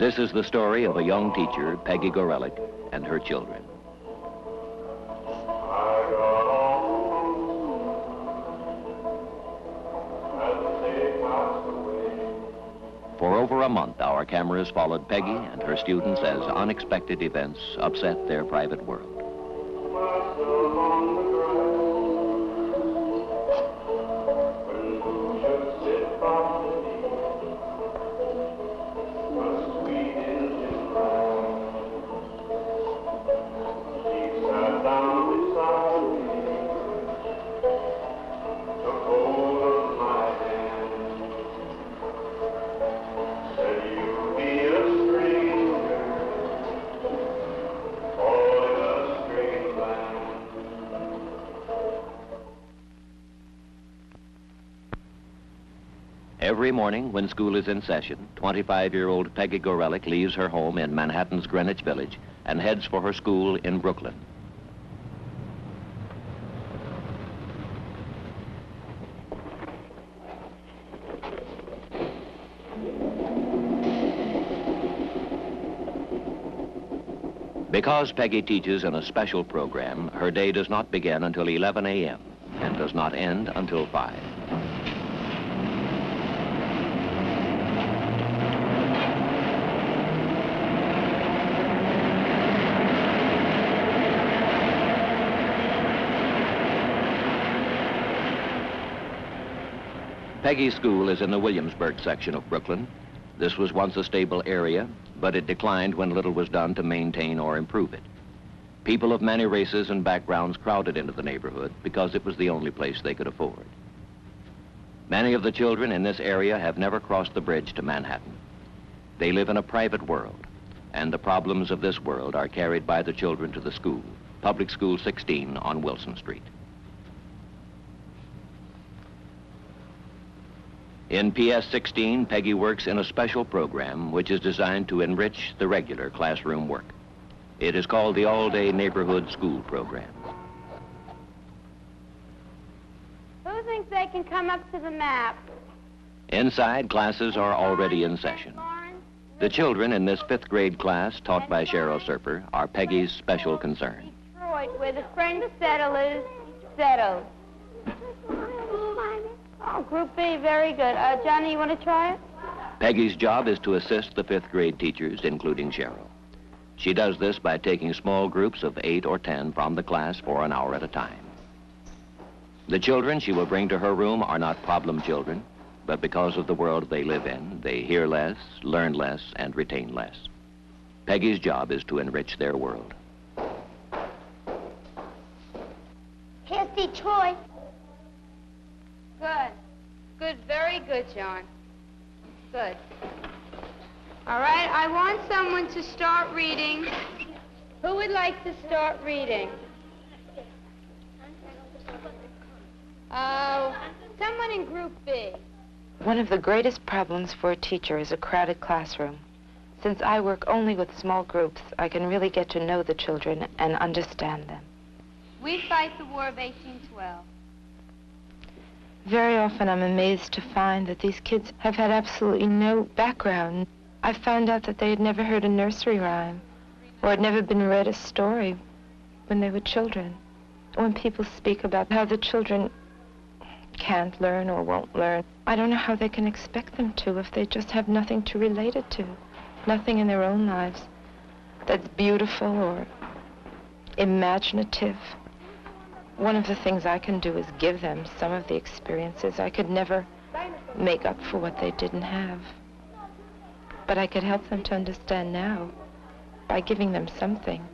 This is the story of a young teacher, Peggy Gorelick, and her children. For over a month, our cameras followed Peggy and her students as unexpected events upset their private world. Every morning when school is in session, 25-year-old Peggy Gorelick leaves her home in Manhattan's Greenwich Village and heads for her school in Brooklyn. Because Peggy teaches in a special program, her day does not begin until 11 a.m. and does not end until 5. Peggy's school is in the Williamsburg section of Brooklyn. This was once a stable area, but it declined when little was done to maintain or improve it. People of many races and backgrounds crowded into the neighborhood because it was the only place they could afford. Many of the children in this area have never crossed the bridge to Manhattan. They live in a private world, and the problems of this world are carried by the children to the school, Public School 16 on Wilson Street. In PS 16, Peggy works in a special program which is designed to enrich the regular classroom work. It is called the All-Day Neighborhood School Program. Who thinks they can come up to the map? Inside, classes are already in session. The children in this 5th grade class, taught by Cheryl Serper, are Peggy's special concern. Detroit, where the French settlers settled. Oh, Group B, very good. Johnny, you want to try it? Peggy's job is to assist the 5th grade teachers, including Cheryl. She does this by taking small groups of 8 or 10 from the class for an hour at a time. The children she will bring to her room are not problem children, but because of the world they live in, they hear less, learn less, and retain less. Peggy's job is to enrich their world. Here's Detroit. Good. Good, very good, John. Good. All right, I want someone to start reading. Who would like to start reading? Someone in Group B. One of the greatest problems for a teacher is a crowded classroom. Since I work only with small groups, I can really get to know the children and understand them. We fight the War of 1812. Very often I'm amazed to find that these kids have had absolutely no background. I found out that they had never heard a nursery rhyme or had never been read a story when they were children. When people speak about how the children can't learn or won't learn, I don't know how they can expect them to if they just have nothing to relate it to, nothing in their own lives that's beautiful or imaginative. One of the things I can do is give them some of the experiences. I could never make up for what they didn't have. But I could help them to understand now by giving them something.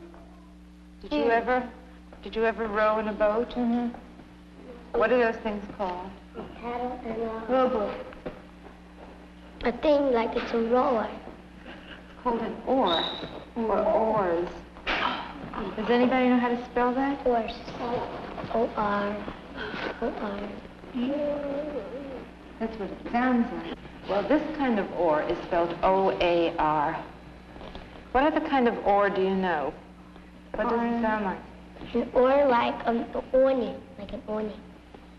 Did you ever row in a boat? Mm-hmm. What are those things called? A paddle and a rowboat. A thing like it's a rower. It's called an oar, or oars. Does anybody know how to spell that? Oars. O-R. O-R. That's what it sounds like. Well, this kind of oar is spelled O-A-R. What other kind of oar do you know? What does it sound like? An oar like an awning, like an awning.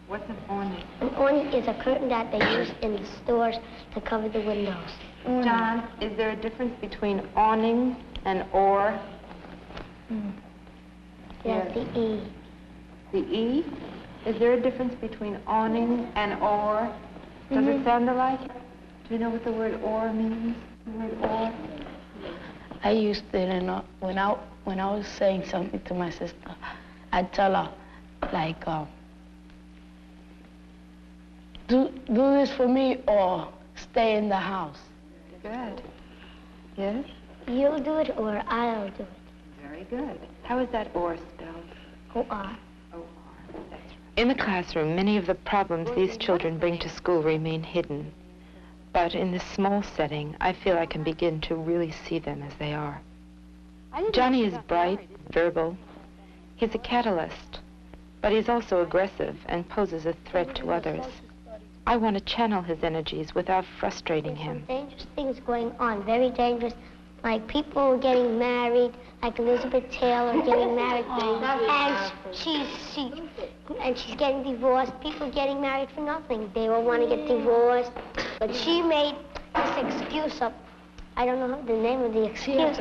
What's an awning? An awning is a curtain that they use in the stores to cover the windows. John, is there a difference between awning and or? Yes, the E. The E? Is there a difference between awning and or? Does it sound alike? Do you know what the word or means? The word or? I used it when I was saying something to my sister, I'd tell her, like, do this for me or stay in the house. Good. Yes? You'll do it or I'll do it. Very good. How is that or spelled? O-R. O-R. That's right. In the classroom, many of the problems these children bring to school remain hidden. But in this small setting, I feel I can begin to really see them as they are. Johnny is bright, verbal. He's a catalyst, but he's also aggressive and poses a threat to others. I want to channel his energies without frustrating There's some him. dangerous things going on, very dangerous. Like people getting married, like Elizabeth Taylor getting married, and she's getting divorced. People getting married for nothing. They all want to get divorced, but she made this excuse up. I don't know the name of the excuse.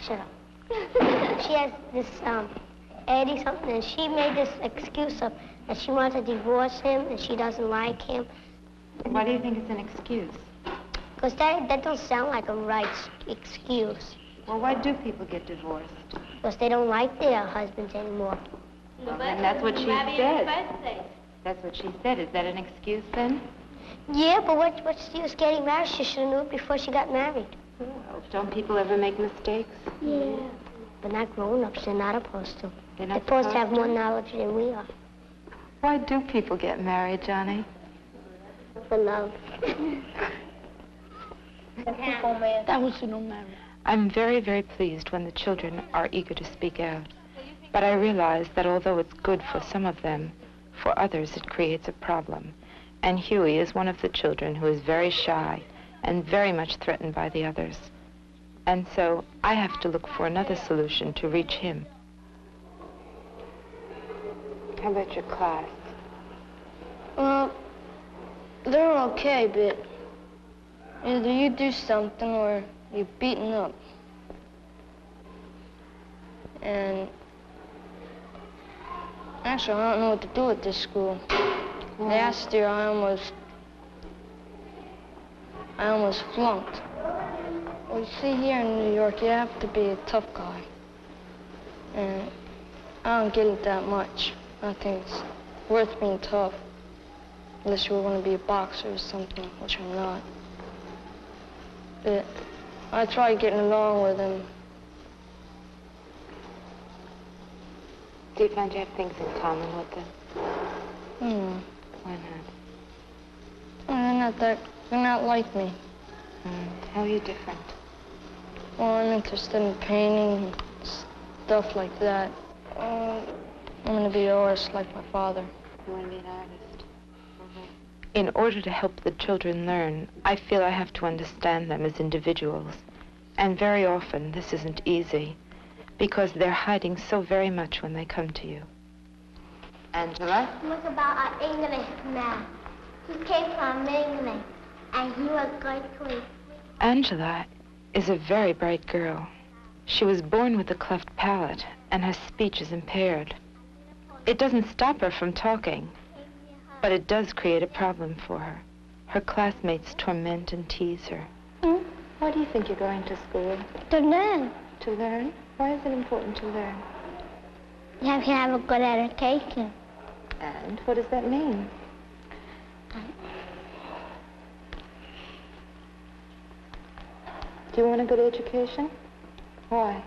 Shut up. She has this Eddie something, and she made this excuse up that she wants to divorce him and she doesn't like him. Why do you think it's an excuse? Because that don't sound like a right excuse. Well, why do people get divorced? Because they don't like their husbands anymore. Well, and that's what she said. That's what she said. Is that an excuse then? Yeah, but what's the use getting married? She should have known it before she got married. Well, don't people ever make mistakes? Yeah. But not grown-ups. They're not supposed to. They're They're not supposed to have supposed more to? knowledge than we are. Why do people get married, Johnny? For love. That was no matter. I'm very, very pleased when the children are eager to speak out. But I realize that although it's good for some of them, for others it creates a problem. And Huey is one of the children who is very shy and very much threatened by the others. And so I have to look for another solution to reach him. How about your class? Well, they're okay, but either you do something or you're beaten up. And actually, I don't know what to do at this school. Last year, I almost flunked. Well, you see, here in New York, you have to be a tough guy. And I don't get it that much. I think it's worth being tough. Unless you want to be a boxer or something, which I'm not. But I tried getting along with him. Do you find you have things in common with them? Why not? Well, they're not like me. How are you different? Well, I'm interested in painting and stuff like that. I'm going to be an artist like my father. You want to be an artist? In order to help the children learn, I feel I have to understand them as individuals. And very often, this isn't easy, because they're hiding so very much when they come to you. Angela? Look about our English man. He came from England, and he was going to... Angela is a very bright girl. She was born with a cleft palate, and her speech is impaired. It doesn't stop her from talking, but it does create a problem for her. Her classmates torment and tease her. Why do you think you're going to school? To learn. To learn? Why is it important to learn? You have to have a good education. And what does that mean? Do you want a good education? Why?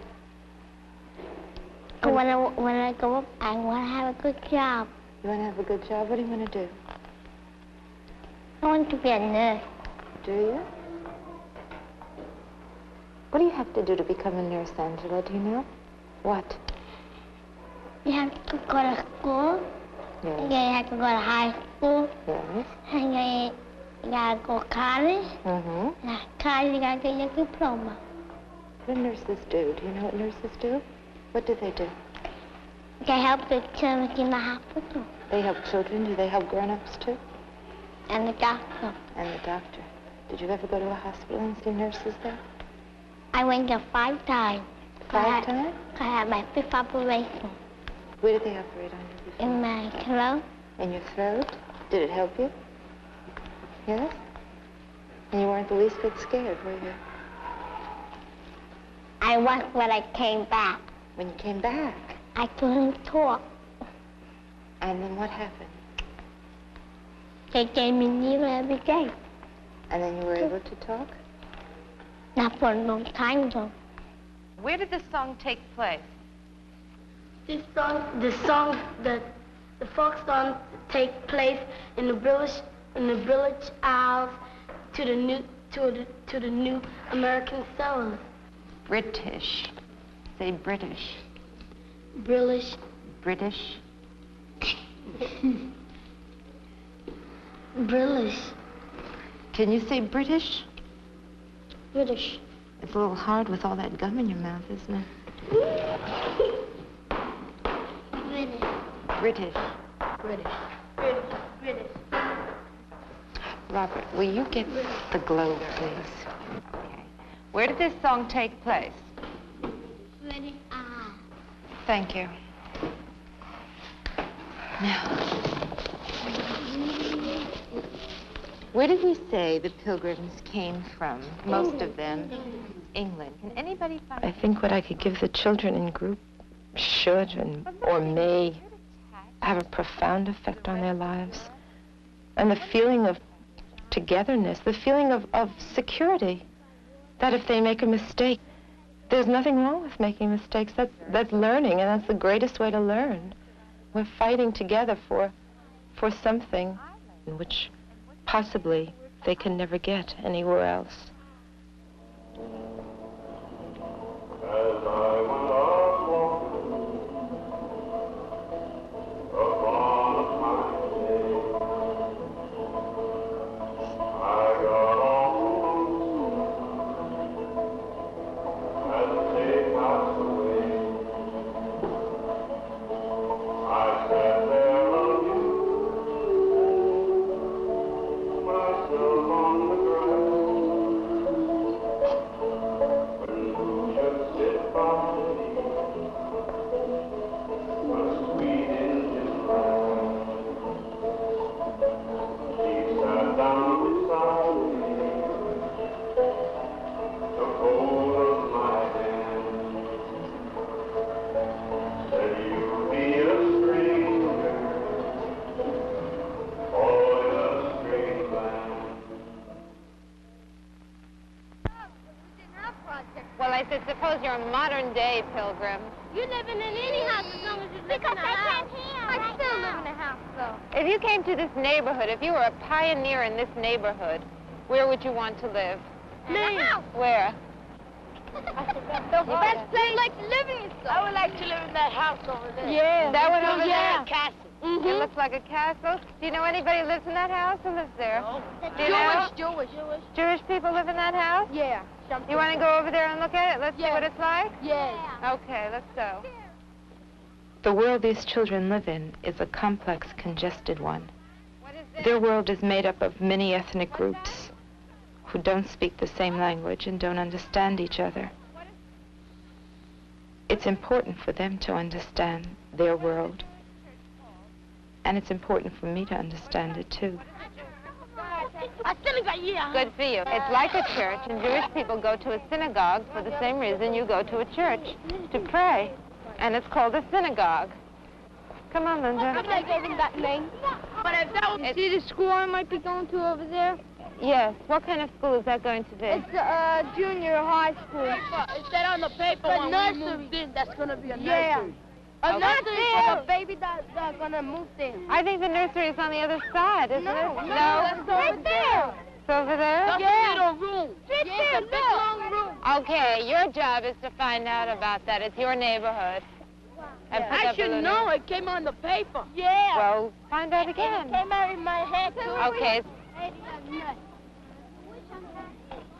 When I go up, I want to have a good job. You want to have a good job? What do you want to do? I want to be a nurse. Do you? What do you have to do to become a nurse, Angela? Do you know? What? You have to go to school. Yes. You have to go to high school. Yes. And you gotta go to college. Mm-hmm. And after college, you gotta get your diploma. What do nurses do? Do you know what nurses do? What do? They help the children in the hospital. They help children. Do they help grown-ups, too? And the doctor. And the doctor. Did you ever go to a hospital and see nurses there? I went there 5 times. 5 times? I had my 5th operation. Where did they operate on you before? In my throat. In your throat? Did it help you? Yes? And you weren't the least bit scared, were you? I was when I came back. When you came back? I couldn't talk. And then what happened? They gave me needle every day. And then you were able to talk? Not for a long time, though. Where did this song take place? The folk song take place in the village isles to the new American settlers. British. Say British. British. British. British. Can you say British? British. It's a little hard with all that gum in your mouth, isn't it? British. British. British. Robert, will you get the globe, please? Okay. Where did this song take place? British. Thank you. Now, where did we say the Pilgrims came from? Most of them, England. Can anybody find? I think what I could give the children in group should or may have a profound effect on their lives. And the feeling of togetherness, the feeling of security, that if they make a mistake, there's nothing wrong with making mistakes. That's learning, and that's the greatest way to learn. We're fighting together for something which possibly they can never get anywhere else. Well, I said, suppose you're a modern-day pilgrim. You're living in any house as long as you live in a house. I still live in a house, though. If you came to this neighborhood, if you were a pioneer in this neighborhood, where would you want to live? In a house. Where? Best place like to live in. I would like to live in that house over there. Yeah. That one over there? Castle. It looks like a castle. Do you know anybody who lives in that house? Who lives there? No. Do you know? Jewish. Jewish people live in that house? Yeah. You want to go over there and look at it? Let's see what it's like? Yeah. Okay, let's go. The world these children live in is a complex, congested one. What is this? Their world is made up of many ethnic groups who don't speak the same language and don't understand each other. It's important for them to understand their world, and it's important for me to understand it too. Good for you. It's like a church, and Jewish people go to a synagogue for the same reason you go to a church, to pray. And it's called a synagogue. Come on, Linda. I gave him that name. But if that was... See the school I might be going to over there? Yes. What kind of school is that going to be? It's junior high school. It said on the paper when we moved in, that's going to be a nursery. A nursery for the baby that's going to move there. I think the nursery is on the other side, isn't it? No, that's right there. It's over there? That's a little room. It's a big long room. Okay, your job is to find out about that. It's your neighborhood. And pick I up a should little- know. It came on the paper. Yeah. Well, find out again. It came out in my head, too. Okay.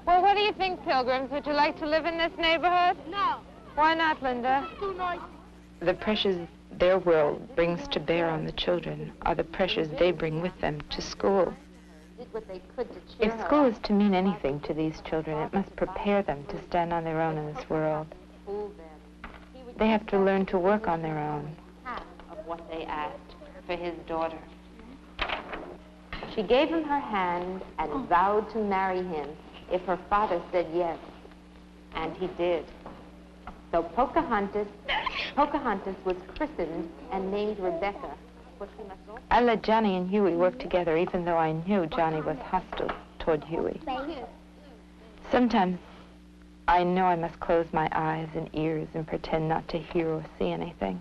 Well, what do you think, pilgrims? Would you like to live in this neighborhood? No. Why not, Linda? Too noisy. The pressures their world brings to bear on the children are the pressures they bring with them to school. did what they could to cheer her If school up. is to mean anything to these children, it must prepare them to stand on their own in this world. They have to learn to work on their own. Half of what they asked for his daughter. She gave him her hand and vowed to marry him if her father said yes. And he did. So Pocahontas was christened and named Rebecca. I let Johnny and Huey work together, even though I knew Johnny was hostile toward Huey. Sometimes I know I must close my eyes and ears and pretend not to hear or see anything.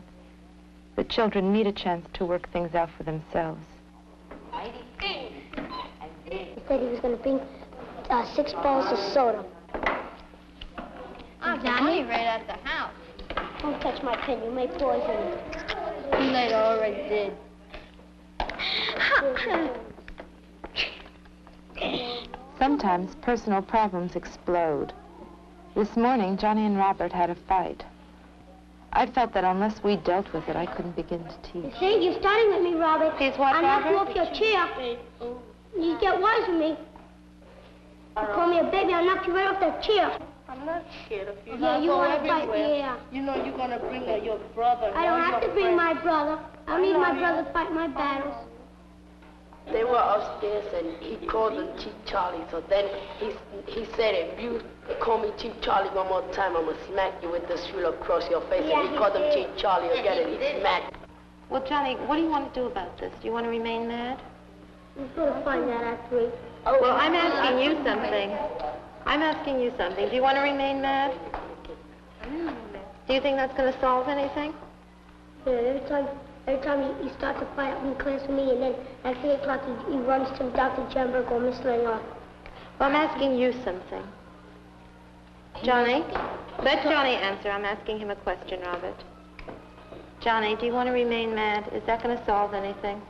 The children need a chance to work things out for themselves. He said he was going to bring 6 balls of soda. Johnny right at the house. Don't touch my pen, you may poison it. Too late, I already did. Sometimes personal problems explode. This morning, Johnny and Robert had a fight. I felt that unless we dealt with it, I couldn't begin to teach. See, you're starting with me, Robert. He's what, I knocked you Robert? off your chair. You get wise with me. You call me a baby, I'll knock you right off that chair. I'm not scared of you. Yeah, you I'll want go to fight, everywhere. yeah. You know you're going to bring your brother. I don't have to bring my brother. I need my brother to fight my battles. They were upstairs and he called them Chief Charlie. So then he said, if you call me Chief Charlie one more time, I'm going to smack you with this ruler across your face. Yeah, and he called them Chief Charlie again and he smacked. Well, Johnny, what do you want to do about this? Do you want to remain mad? We're going to find that at 3. Well, I'm asking you something. I'm asking you something. Do you want to remain mad? Do you think that's going to solve anything? Yeah, every time he starts a fight up in class with me, and then at 3 o'clock he runs to Dr. Jemberg or Miss Lingard. Well, I'm asking you something. Johnny, let Johnny answer. I'm asking him a question, Robert. Johnny, do you want to remain mad? Is that going to solve anything?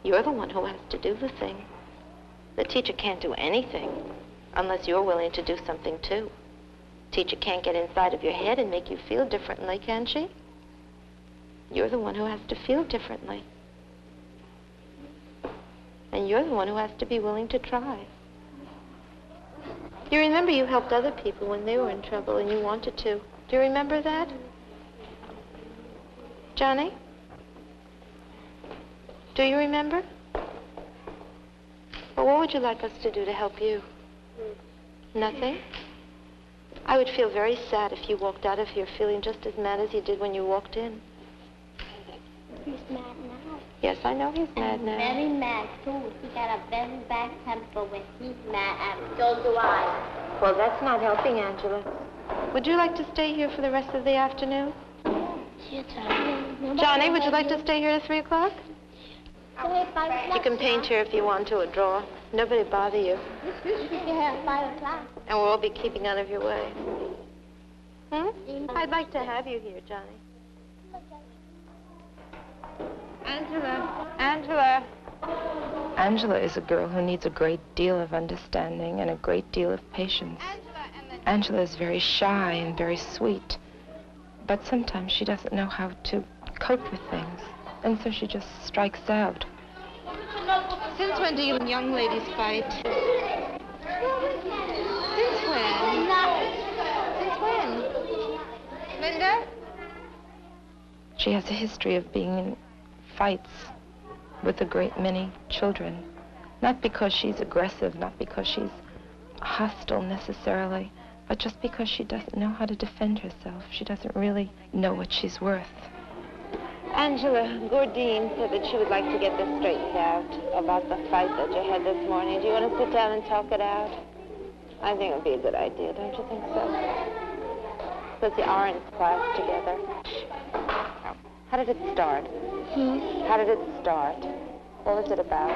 You're the one who has to do the thing. The teacher can't do anything unless you're willing to do something too. Teacher can't get inside of your head and make you feel differently, can she? You're the one who has to feel differently. And you're the one who has to be willing to try. You remember you helped other people when they were in trouble and you wanted to. Do you remember that? Johnny? Do you remember? Well, what would you like us to do to help you? Nothing? I would feel very sad if you walked out of here feeling just as mad as you did when you walked in. He's mad now. Yes, I know he's mad now. Very mad, too. He got a very bad temper when he's mad, and so do I. Well, that's not helping, Angela. Would you like to stay here for the rest of the afternoon? Johnny, would you like to stay here at 3 o'clock? You can paint here if you want to, or draw. Nobody bother you. You can get here at 5 o'clock. And we'll all be keeping out of your way. I'd like to have you here, Johnny. Angela. Angela is a girl who needs a great deal of understanding and a great deal of patience. Angela is very shy and very sweet, but sometimes she doesn't know how to cope with things, and so she just strikes out. Since when do you young ladies fight? Since when? Since when? Linda? She has a history of being in fights with a great many children. Not because she's aggressive, not because she's hostile necessarily, but just because she doesn't know how to defend herself. She doesn't really know what she's worth. Angela, Gordine said that she would like to get this straightened out about the fight that you had this morning. Do you want to sit down and talk it out? I think it would be a good idea, don't you think so? Because you are in class together. How did it start? How did it start? What was it about?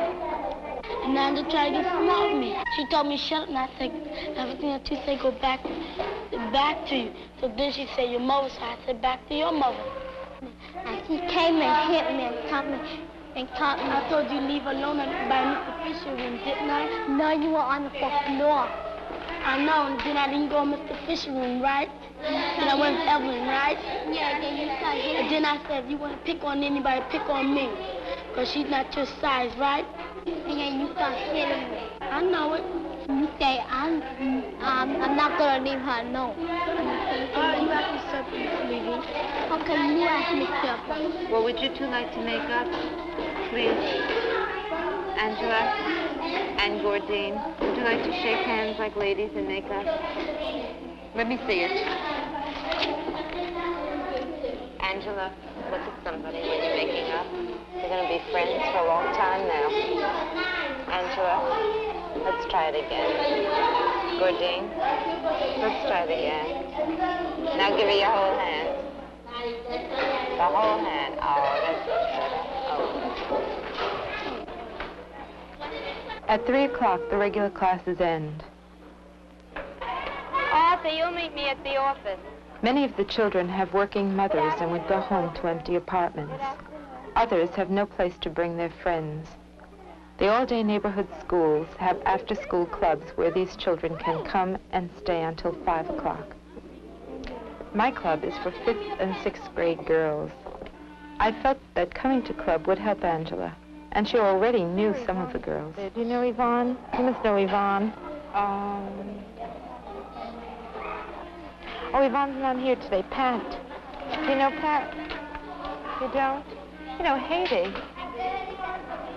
Nanda tried to get smart with me. She told me shut up, and I said everything that you say go back to you. So then she said your mother, so I said back to your mother. And she came and hit me and taught me. I told you leave alone by Mr. Fisher room, didn't I? No, you were on the floor. I know, and then I didn't go in Mr. Fisher's room, right? Then I went with Evelyn, right? Yeah, then you start hitting. And then I said, you want to pick on anybody, pick on me. Because she's not your size, right? And then you start hitting me. I know it. You say, I'm not going to leave her alone. You ask me something, sweetie. Okay, you ask me something. Well, would you two like to make up, please? Angela and Gordine, would you like to shake hands like ladies and make up? Let me see it. Angela, look at somebody when you're making up. You're going to be friends for a long time now. Angela, let's try it again. Gordine, let's try it again. Now give her your whole hand. The whole hand. Oh, that's much better. Oh. At 3 o'clock, the regular classes end. Arthur, you'll meet me at the office. Many of the children have working mothers and would go home to empty apartments. Others have no place to bring their friends. The all-day neighborhood schools have after-school clubs where these children can come and stay until 5 o'clock. My club is for 5th and 6th grade girls. I felt that coming to club would help Angela, and she already knew some of the girls. Do you know Yvonne? You must know Yvonne. Oh, Yvonne's not here today. Pat. Do you know Pat? You don't? You know Haiti.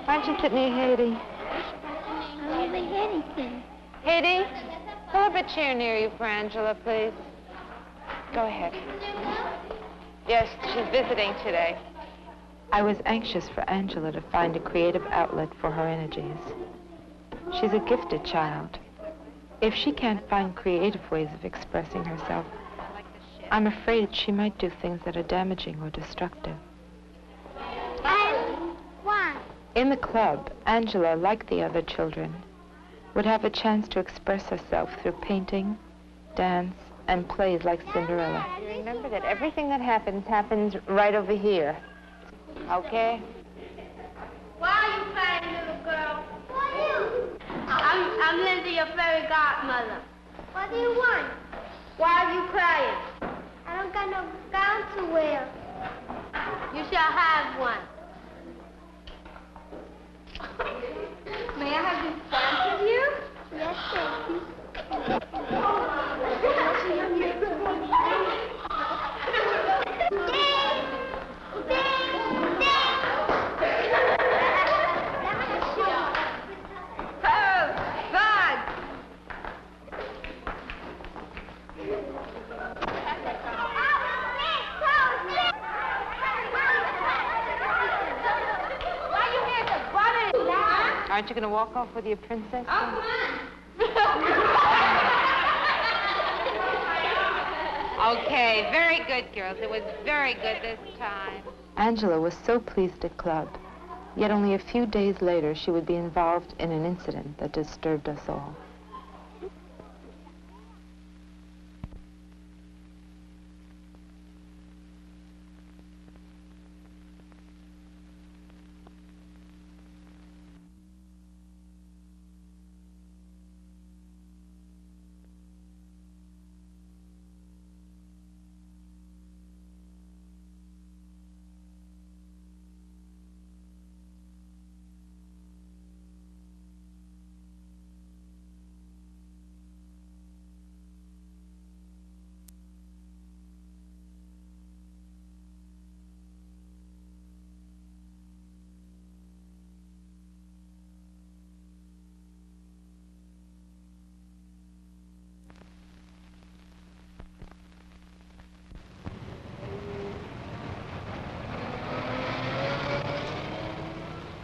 Why don't you sit near Haiti? I don't think anything. Haiti, pull up a chair near you for Angela, please. Go ahead. Yes, she's visiting today. I was anxious for Angela to find a creative outlet for her energies. She's a gifted child. If she can't find creative ways of expressing herself, I'm afraid she might do things that are damaging or destructive. Why? In the club, Angela, like the other children, would have a chance to express herself through painting, dance, and plays like Cinderella. Remember that everything that happens right over here. Okay? Why are you crying, little girl? I'm Linda, your fairy godmother. What do you want? Why are you crying? I don't got no gown to wear. You shall have one. May I have this dance with you? Yes, baby. Aren't you going to walk off with your princess? Okay, very good, girls. It was very good this time. Angela was so pleased at club, yet only a few days later she would be involved in an incident that disturbed us all.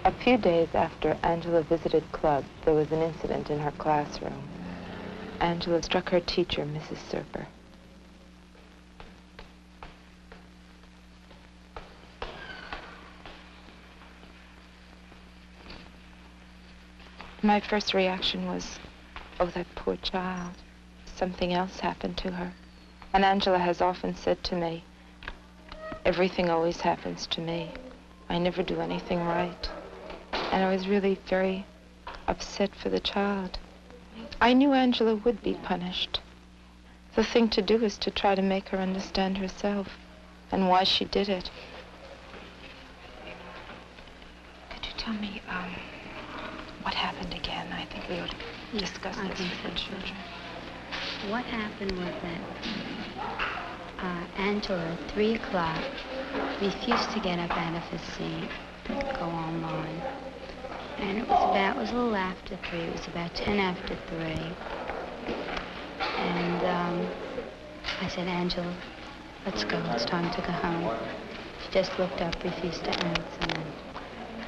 A few days after Angela visited club, there was an incident in her classroom. Angela struck her teacher, Mrs. Serper. My first reaction was, oh, that poor child. Something else happened to her. And Angela has often said to me, everything always happens to me. I never do anything right. And I was really very upset for the child. I knew Angela would be punished. The thing to do is to try to make her understand herself and why she did it. Could you tell me, what happened again? I think we ought to discuss this with the children. What happened was that Angela, at 3 o'clock, refused to get up out of his seat, go online. And it was a little after 3. It was about 10 after 3. And I said, Angela, let's go. It's time to go home. She just looked up, refused to answer.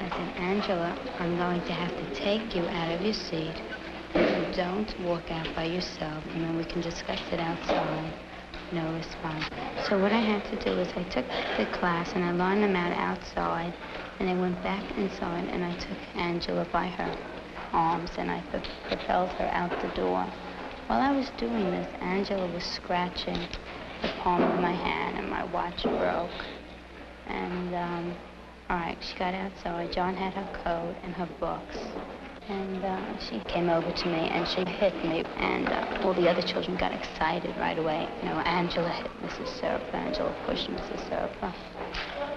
And I said, Angela, I'm going to have to take you out of your seat. If you don't walk out by yourself, and then we can discuss it outside. No response. So what I had to do is I took the class and I lined them out outside, and I went back inside and I took Angela by her arms and I propelled her out the door. While I was doing this, Angela was scratching the palm of my hand and my watch broke. And, all right, she got outside. John had her coat and her books. And she came over to me and she hit me, and all the other children got excited right away. You know, Angela hit Mrs. Serpa, Angela pushed Mrs. Serpa.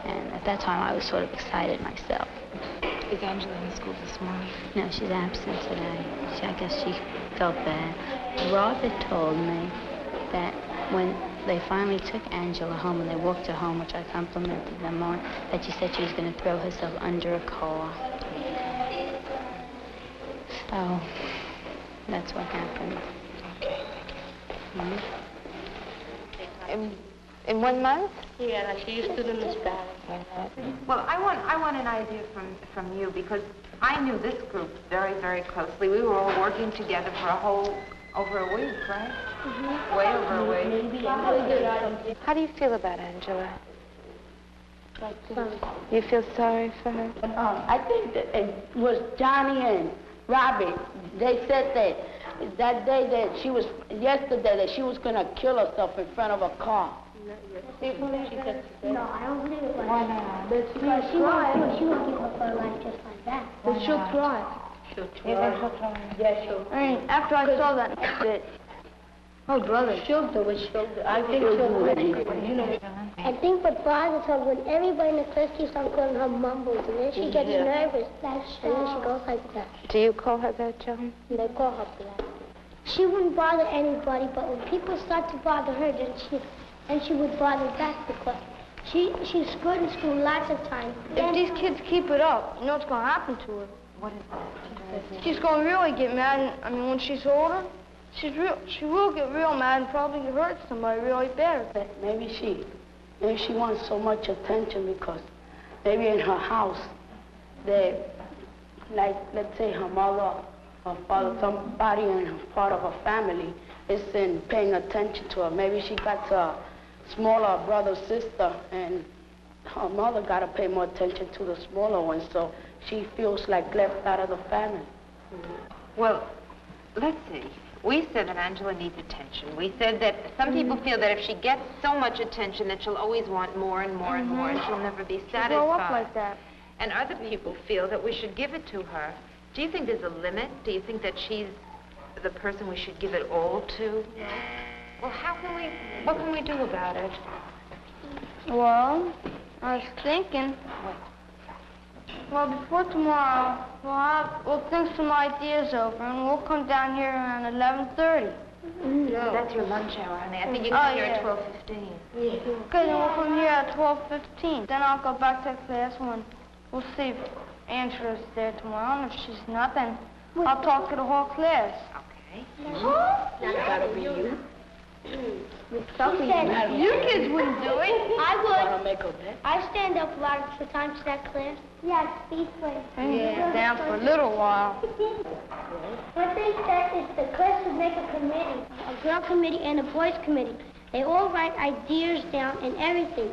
And at that time, I was sort of excited myself. Is Angela in school this morning? No, she's absent today. I guess she felt bad. Robert told me that when they finally took Angela home and they walked her home, which I complimented them on, that she said she was going to throw herself under a car. So, that's what happened. Okay, thank you. In 1 month? Yeah, she used to do Miss Barry. Well, I want an idea from you, because I knew this group very, very closely. We were all working together for over a week, right? Mm-hmm. Way over a week. How do you feel about Angela? You feel sorry for her? I think that it was Johnny and Robbie. They said that day that yesterday that she was going to kill herself in front of a car. No, I don't believe it. Why not? Because she won't give up her life just like that. But she'll try. She'll try. Yeah, she'll. I mean, after I saw that, oh, brother, she'll do it. I think she'll do it. You know. I think what bothers her when everybody in the class keeps on calling her mumbles, and then she gets nervous, and then she goes like that. Do you call her that, John? They call her that. She wouldn't bother anybody, but when people start to bother her, then she would bother back, because she's good in school lots of times. If these kids keep it up, you know what's going to happen to her? What is that? She's going to really get mad. And, I mean, when she's older, she will get real mad and probably hurt somebody really bad. Maybe she wants so much attention because maybe in her house, let's say her mother, her father, somebody in part of her family isn't paying attention to her. Maybe she got a smaller brother, sister, and her mother got to pay more attention to the smaller one, so she feels like left out of the family. Well, let's see. We said that Angela needs attention. We said that some people feel that if she gets so much attention that she'll always want more and more and more, and she'll never be satisfied. She'll grow up like that. And other people feel that we should give it to her. Do you think there's a limit? Do you think that she's the person we should give it all to? Well, what can we do about it? Well, I was thinking, well, before tomorrow, we'll think some ideas over, and we'll come down here around 11:30. No. That's your lunch hour, honey. I think you can come here at 12:15. Yeah. Okay, then we'll come here at 12:15. Then I'll go back to class when we'll see if Angela's there tomorrow, and if she's not, then I'll talk to the whole class. Okay. That'll be you. You kids wouldn't do it. I would. Want to make a bet? I stand up a lot of the times to that class. Yeah, speed play. Yeah, down for a little while. I think that if the class would make a committee, a girl committee and a boys committee. They all write ideas down and everything,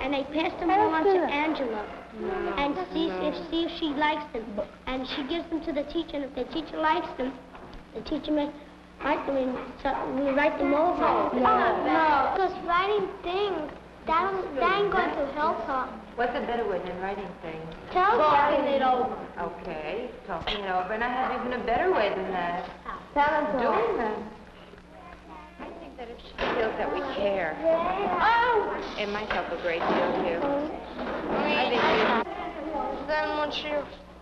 and they pass them all on to Angela, and see if she likes them. And she gives them to the teacher, and if the teacher likes them, the teacher may write them in, so we write them over. No, because writing things, that ain't going to help her. What's a better way than writing things? Talking it over. Okay, talking it over. And I have even a better way than that. doing that. I think that if she feels that we care, it might help a great deal, too. I think Then when she,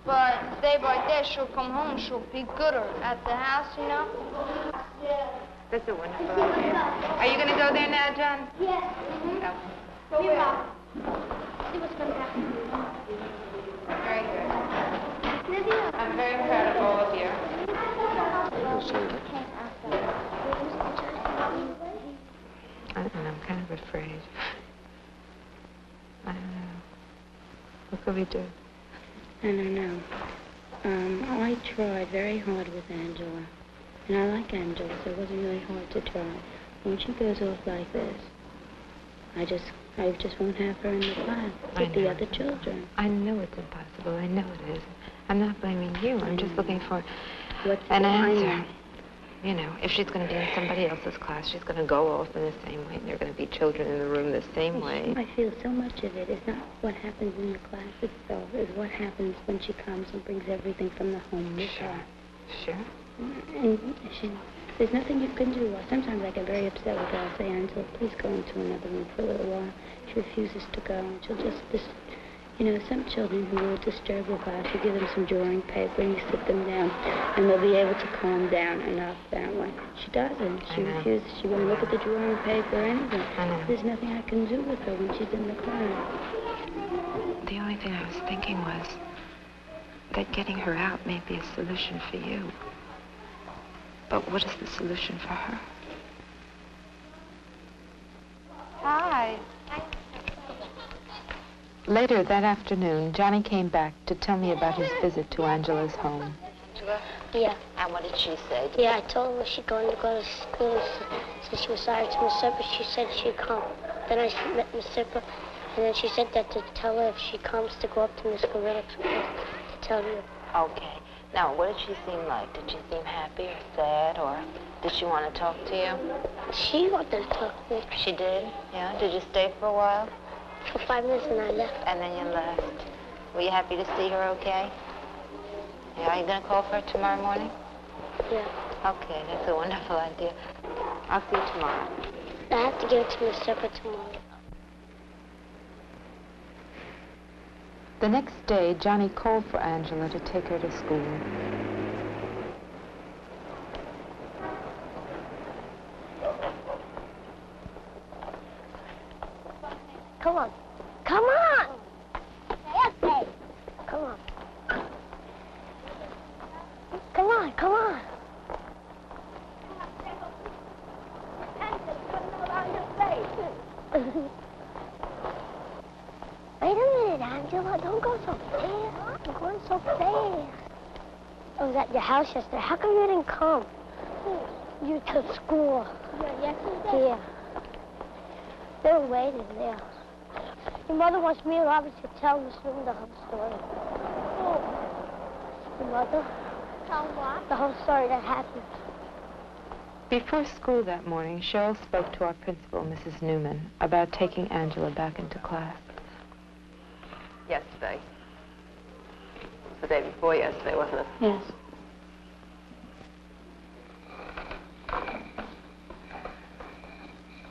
but day by day, she'll come home, she'll be gooder at the house, you know? that's a wonderful idea. Are you going to go there now, John? Yes. No. We will. See what's going to happen. Very good. I'm very proud of all of you. I don't know, I'm kind of afraid. I don't know. What could we do? I don't know. I tried very hard with Angela. And I like Angela, so it wasn't really hard to try. When she goes off like this, I just won't have her in the class with the other children. I know it's impossible. I know it is. I'm not blaming you. I'm just looking for an answer. You know, if she's going to be in somebody else's class, she's going to go off in the same way, and there are going to be children in the room the same way. I feel so much of it is not what happens in the class itself, it's what happens when she comes and brings everything from the home with her. Sure. And there's nothing you can do. Sometimes I get very upset with her. I'll say, Angela, please go into another room for a little while. She refuses to go, and she'll just you know, some children who will disturb the class, you give them some drawing paper and you sit them down, and they'll be able to calm down enough that way. She doesn't. She refuses. She won't look at the drawing paper or anything. There's nothing I can do with her when she's in the class. The only thing I was thinking was that getting her out may be a solution for you. But what is the solution for her? Hi. Later that afternoon, Johnny came back to tell me about his visit to Angela's home. Angela? Yeah. And what did she say? Yeah, I told her she's going to go to school. Since she was sorry to Miss Zipper, she said she'd come. Then I met Miss Zipper, and then she said that to tell her if she comes to go up to Miss Gorillick's to tell you. Okay. Now, what did she seem like? Did she seem happy or sad, or did she want to talk to you? She wanted to talk to me. She did? Yeah? Did you stay for a while? For 5 minutes, and I left. And then you left. Were you happy to see her okay? Yeah, are you going to call for her tomorrow morning? Yeah. Okay, that's a wonderful idea. I'll see you tomorrow. I have to give it to Miss Zipper tomorrow. The next day, Johnny called for Angela to take her to school. Come on. Come on! Okay. Come on. Come on, come on. Wait a minute, Angela. Don't go so fast. You're going so fast. I was at your house yesterday. How come you didn't come? You to school. Yeah, yesterday? Yeah. They were waiting there. Your mother wants me and Robert to tell Miss Newman the whole story. Oh. Your mother? Tell what? The whole story that happened. Before school that morning, Cheryl spoke to our principal, Mrs. Newman, about taking Angela back into class. Yesterday. The day before yesterday, wasn't it? Yes.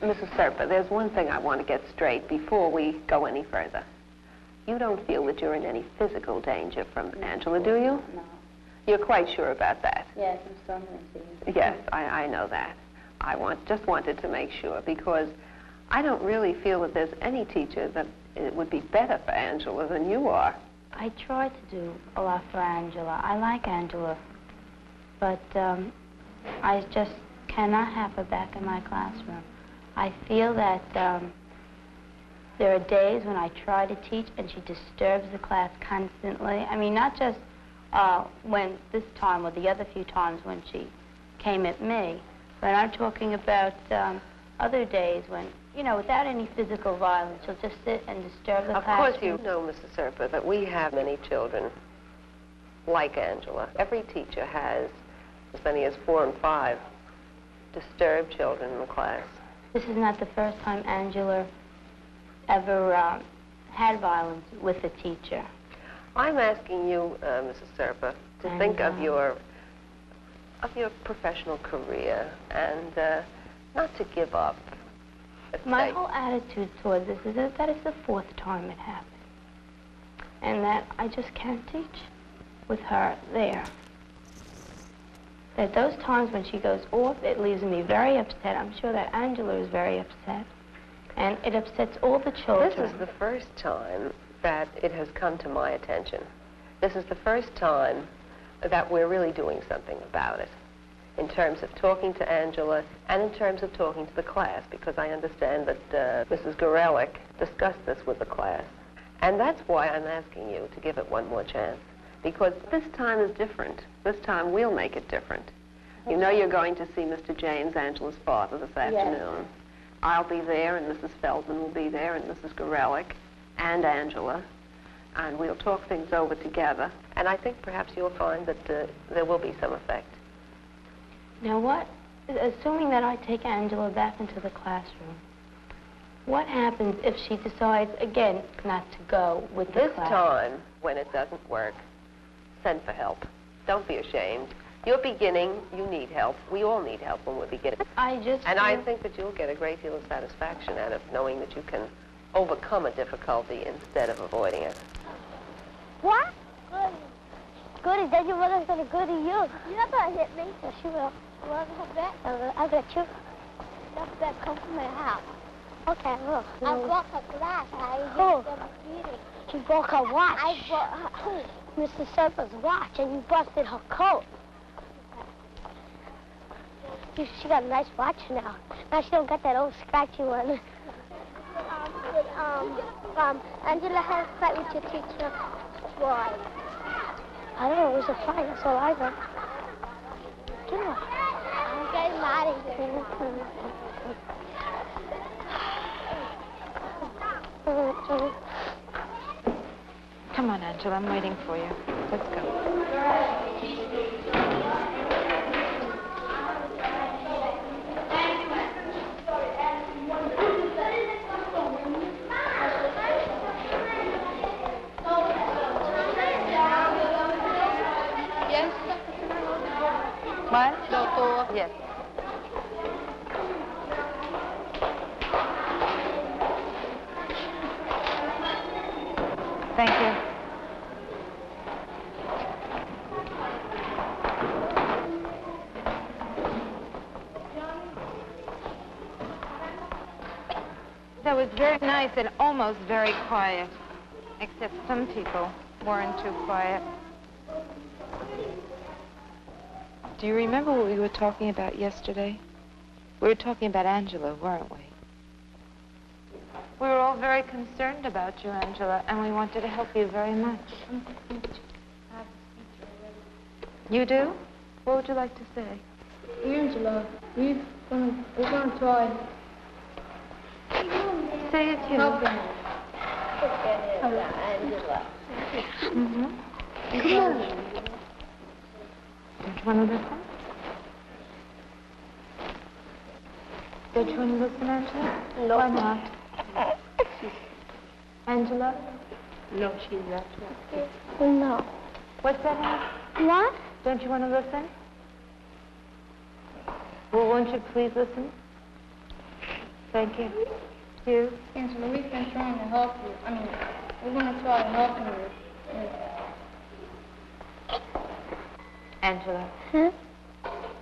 Mrs. Serpa, there's one thing I want to get straight before we go any further. You don't feel that you're in any physical danger from Angela, do you? No. You're quite sure about that? Yes, I'm struggling to you. Yes, I know that. I just wanted to make sure, because I don't really feel that there's any teacher that it would be better for Angela than you are. I try to do a lot for Angela. I like Angela, but I just cannot have her back in my classroom. I feel that there are days when I try to teach and she disturbs the class constantly. I mean, not just when this time or the other few times when she came at me, but I'm talking about other days when, you know, without any physical violence, she'll just sit and disturb the classroom. Of course you know, Mrs. Serpa, that we have many children like Angela. Every teacher has as many as 4 and 5 disturbed children in the class. This is not the first time Angela ever had violence with a teacher. I'm asking you, Mrs. Serpa, to think of your of your professional career and not to give up. My whole attitude toward this is that it's the 4th time it happened. And that I just can't teach with her there. That those times when she goes off, it leaves me very upset. I'm sure that Angela is very upset. And it upsets all the children. This is the first time that it has come to my attention. This is the first time that we're really doing something about it, in terms of talking to Angela and in terms of talking to the class, because I understand that Mrs. Gorelick discussed this with the class. And that's why I'm asking you to give it one more chance, because this time is different. This time we'll make it different. You know you're going to see Mr. James, Angela's father, this afternoon. I'll be there, and Mrs. Feldman will be there, and Mrs. Gorelick, and Angela, and we'll talk things over together. And I think perhaps you'll find that there will be some effect. Now what, assuming that I take Angela back into the classroom, what happens if she decides, again, not to go with the class? This time, when it doesn't work, send for help. Don't be ashamed. You're beginning, you need help. We all need help when we're beginning. I think that you'll get a great deal of satisfaction out of knowing that you can overcome a difficulty instead of avoiding it. What? Goody. Goody, then your mother's gonna goody you. You're not gonna hit me. Yes, she will. Well, I got you. That's that come from my house. Okay, look. I broke her glass. She broke her watch. I broke Mr. Surfer's watch, and you busted her coat. She got a nice watch now. Now she don't got that old scratchy one. Angela had a fight with your teacher. Why? I don't know. It was a fight. That's all I know. Get off. I'm getting mad at you. Come on, Angela. I'm waiting for you. Let's go. What? Yes. Thank you. That was very nice and almost very quiet, except some people weren't too quiet. Do you remember what we were talking about yesterday? We were talking about Angela, weren't we? We were all very concerned about you, Angela, and we wanted to help you very much. You do? What would you like to say? Angela, we're gonna try. Say it, you. Angela. Mm-hmm. Come on. Don't you want to listen? Don't you want to listen, Angela? No. Why not? Angela? No, she's not. No. What's that? What? Don't you want to listen? Well, won't you please listen? Thank you. You? Angela, we've been trying to help you. I mean, we're going to try to help you. Angela? Huh?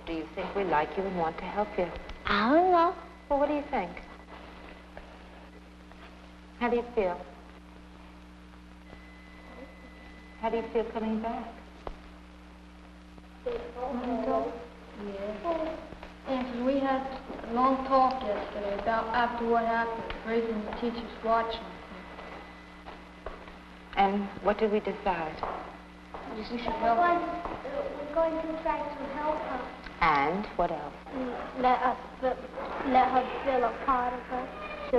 Do you think we like you and want to help you? I don't know. Well, what do you think? How do you feel? How do you feel coming back? Angela, we had a long talk yesterday about after what happened, breaking the teacher's watch. And what did we decide? We should help her. We're going to try to help her. And what else? Let her feel a part of us. To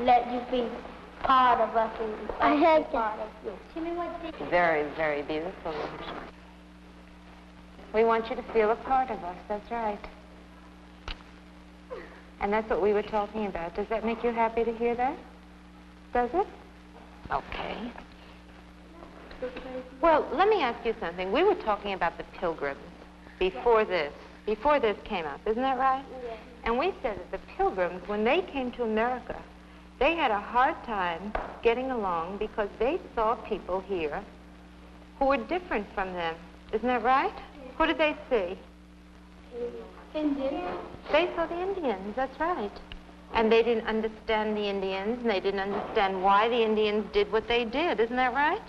let you be part of us and I heard part of you. Very, very beautiful. We want you to feel a part of us. That's right. And that's what we were talking about. Does that make you happy to hear that? Does it? Okay. Well, let me ask you something. We were talking about the pilgrims. before this came up, isn't that right? Yeah. And we said that the Pilgrims, when they came to America, they had a hard time getting along because they saw people here who were different from them. Isn't that right? Who did they see? Indians. They saw the Indians, that's right. And they didn't understand the Indians, and they didn't understand why the Indians did what they did. Isn't that right?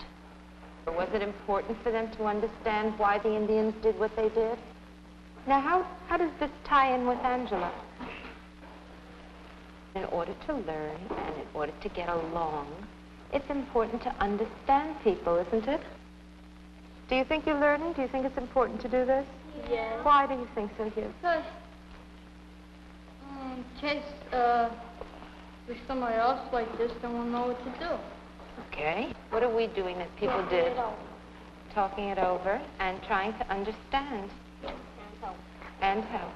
Or was it important for them to understand why the Indians did what they did? Now, how does this tie in with Angela? In order to learn and in order to get along, it's important to understand people, isn't it? Do you think you're learning? Do you think it's important to do this? Yes. Why do you think so, Hugh? Because in case there's somebody else like this, then we'll know what to do. Okay. What are we doing that people did? Talking it over and trying to understand. And help.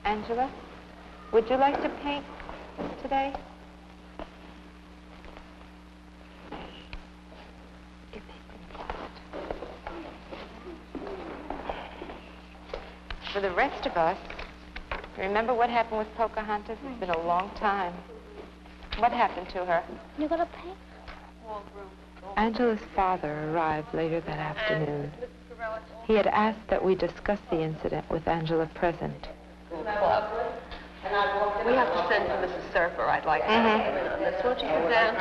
Angela, would you like to paint today? For the rest of us, remember what happened with Pocahontas? It's been a long time. What happened to her? You got to paint? Angela's father arrived later that afternoon. He had asked that we discuss the incident with Angela present. We have to send for Mrs. Surfer. I'd like to come in on this. Won't you sit down?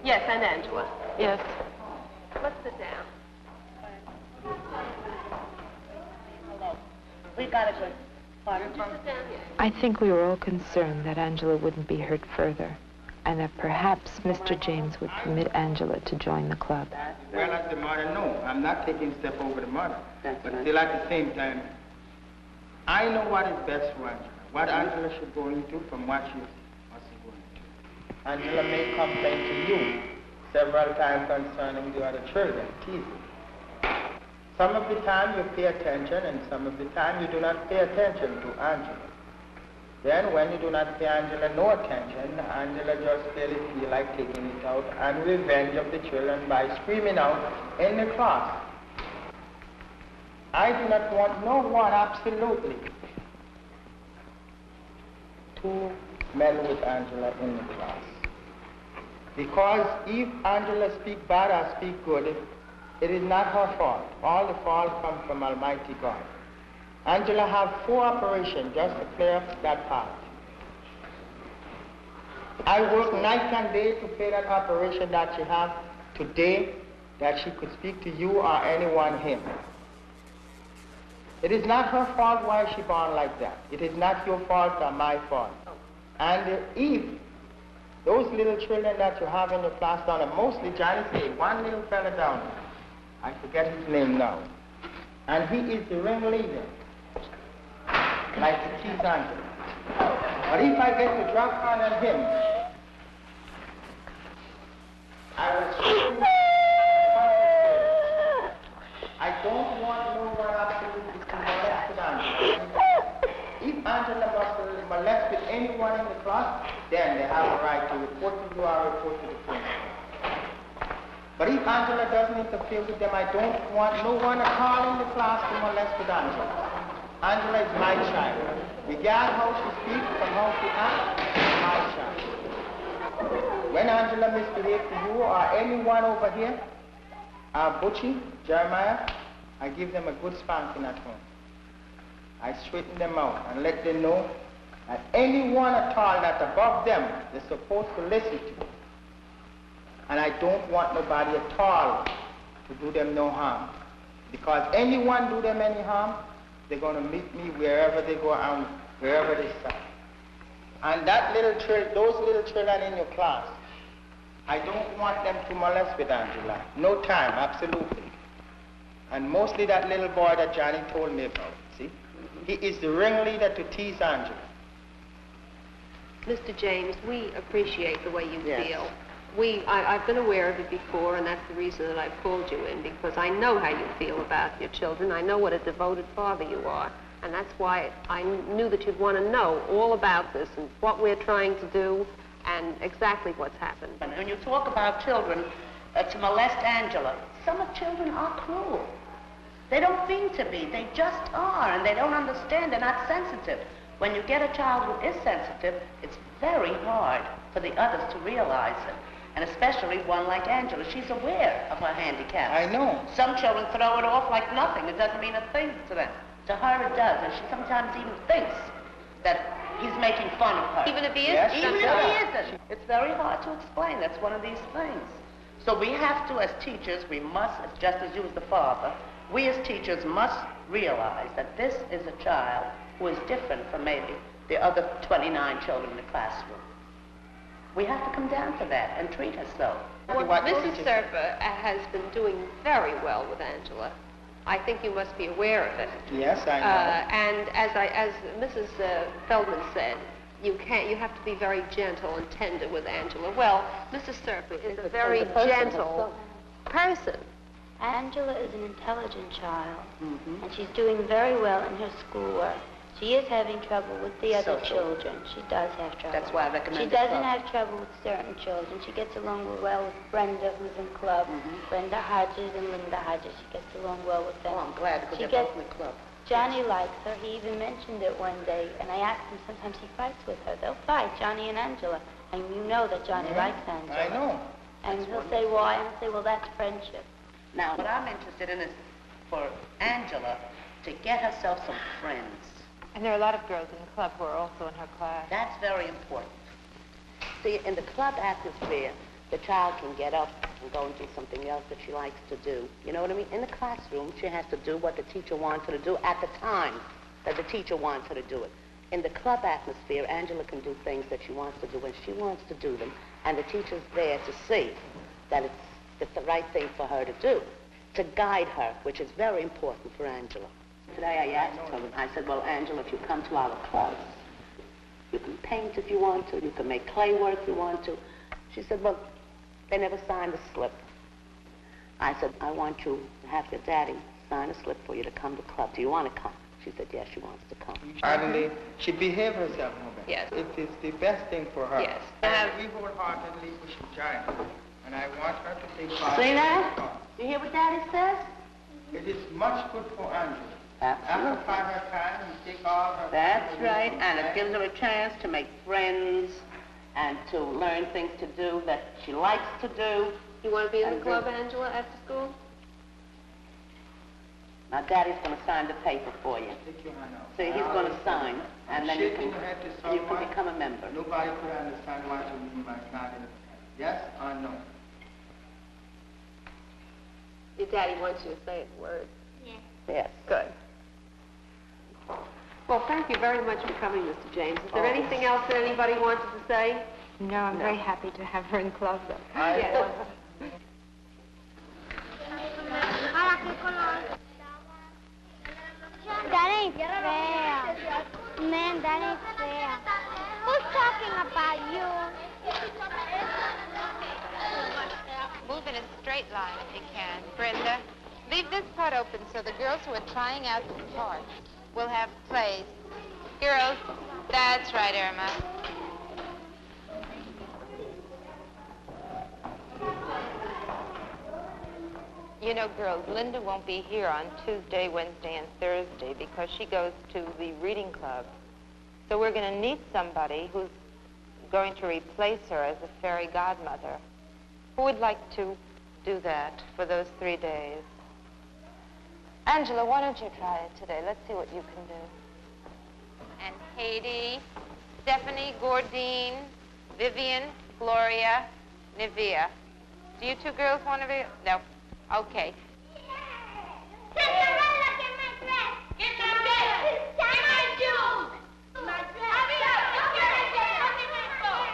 Yes, and Angela. Yes. Let's sit down. We got a good pardon. Just sit down here. I think we were all concerned that Angela wouldn't be hurt further, and that perhaps Mr. James would permit Angela to join the club. Well, as the mother, no. I'm not taking step over the mother. But still at the same time, I know what is best for Angela. What Angela should go into from what she must go into. Angela may complain to you several times concerning the other children, teasing. Some of the time you pay attention, and some of the time you do not pay attention to Angela. Then when you do not pay Angela no attention, Angela just really feel like taking it out and revenge of the children by screaming out in the class. I do not want no one absolutely to meddle with Angela in the class. Because if Angela speak bad or speak good, it is not her fault. All the fault comes from Almighty God. Angela have 4 operations just to clear up that part. I work night and day to pay that operation that she have today, that she could speak to you or anyone here. It is not her fault why she born like that. It is not your fault or my fault. And if those little children that you have in your class down there, mostly Johnny say, one little fella down there, I forget his name now, and he is the ringleader, like the tease Angela. But if I get to drop on him, I will shoot him. I don't want no one absolutely to molest with Angela. If Angela must molest with anyone in the class, then they have a right to report to you or report to the principal. But if Angela doesn't interfere with them, I don't want no one at all in the class to molest with Angela. Angela is my child. Regard how she speaks and how she acts, my child. When Angela misbehaves to you or anyone over here, Butchie, Jeremiah, I give them a good spanking at home. I straighten them out and let them know that anyone at all that's above them, they're supposed to listen to. And I don't want nobody at all to do them no harm. Because anyone do them any harm, they're going to meet me wherever they go and wherever they start. And that those little children in your class, I don't want them to molest with Angela. No time, absolutely. And mostly that little boy that Johnny told me about, see? He is the ringleader to tease Angela. Mr. James, we appreciate the way you feel. I've been aware of it before, and that's the reason that I pulled you in, because I know how you feel about your children. I know what a devoted father you are, and that's why I knew that you'd want to know all about this and what we're trying to do and exactly what's happened. When you talk about children, to molest Angela. Some of children are cruel. They don't mean to be. They just are, and they don't understand. They're not sensitive. When you get a child who is sensitive, it's very hard for the others to realize it. And especially one like Angela. She's aware of her handicap. I know. Some children throw it off like nothing. It doesn't mean a thing to them. To her it does, and she sometimes even thinks that he's making fun of her. Even if he Yes, isn't? even if he isn't. It's very hard to explain. That's one of these things. So we have to, as teachers, we must, just as you as the father, we as teachers must realize that this is a child who is different from maybe the other 29 children in the classroom. We have to come down to that and treat her so. Well, Mrs. Serpa has been doing very well with Angela. I think you must be aware of it. Yes, I know. And as Mrs. Feldman said, you have to be very gentle and tender with Angela. Well, Mrs. Serpa is a very gentle person. Angela is an intelligent child, and she's doing very well in her schoolwork. She is having trouble with the other children. She does have trouble. That's why I recommend She the doesn't club. have trouble with certain children. She gets along well with Brenda, who's in club. Brenda Hodges and Linda Hodges. She gets along well with them. Oh, I'm glad because She they're gets- both in the club. Johnny likes her. He even mentioned it one day, and I asked him, sometimes he fights with her. They'll fight, Johnny and Angela. And you know that Johnny likes Angela. I know. And he'll say, why? And I'll say, well, that's friendship. Now, what I'm interested in is for Angela to get herself some friends. And there are a lot of girls in the club who are also in her class. That's very important. See, in the club atmosphere, the child can get up and go and do something else that she likes to do. You know what I mean? In the classroom, she has to do what the teacher wants her to do at the time that the teacher wants her to do it. In the club atmosphere, Angela can do things that she wants to do when she wants to do them, and the teacher's there to see that it's the right thing for her to do, to guide her, which is very important for Angela. Today I asked her, I said, well, Angela, if you come to our clubs, you can paint if you want to, you can make clay work if you want to. She said, well, they never signed a slip. I said, I want you to have your daddy sign a slip for you to come to club. Do you want to come? She said, yes, she wants to come. Finally, she behaved herself more better. Yes. It is the best thing for her. Yes. And we wholeheartedly wish to join her. And I want her to take part. See that? You hear what Daddy says? It is much good for Angela. Absolutely. Occupy her time and take all her... That's right, and it gives her a chance to make friends and to learn things to do that she likes to do. You want to be in the club, Angela, after school? Now, Daddy's going to sign the paper for you. See, he's going to sign, and then you can become a member. Nobody could understand what you mean by signing. Yes or no? Your daddy wants you to say it in words. Yes. Yes. Good. Well, thank you very much for coming, Mr. James. Is there anything else that anybody wanted to say? No, I'm very happy to have her in club, though. Yes. That ain't fair. Man, that ain't fair. Who's talking about you? Move in a straight line if you can. Brenda, leave this part open so the girls who are trying out the parts will have plays. Girls, that's right, Irma. You know, girls, Linda won't be here on Tuesday, Wednesday, and Thursday because she goes to the reading club. So we're going to need somebody who's going to replace her as a fairy godmother. Who would like to do that for those 3 days? Angela, why don't you try it today? Let's see what you can do. And Haiti, Stephanie, Gordine, Vivian, Gloria, Nivea. Do you two girls want to be? No. Okay. Cinderella, get my dress. Get my dress. Get my shoes. My dress. Hurry up. Get my dress. Come in my store.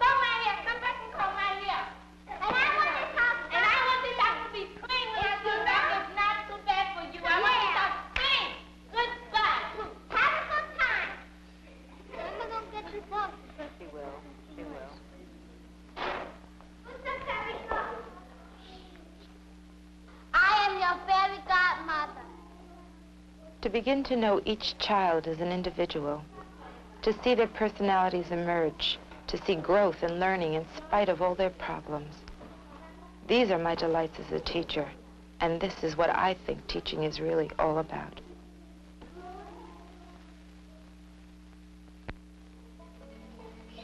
Comb my hair. Come back and comb my hair. And I want this house. And I want this house to be clean when I come back. It's not too bad for you. I want this house clean. Goodbye. Have a good time. I'm going to get you both. She will. She will. Who's the fairy god? I am your fairy godmother. To begin to know each child as an individual, to see their personalities emerge, to see growth and learning in spite of all their problems. These are my delights as a teacher, and this is what I think teaching is really all about.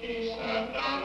She sat down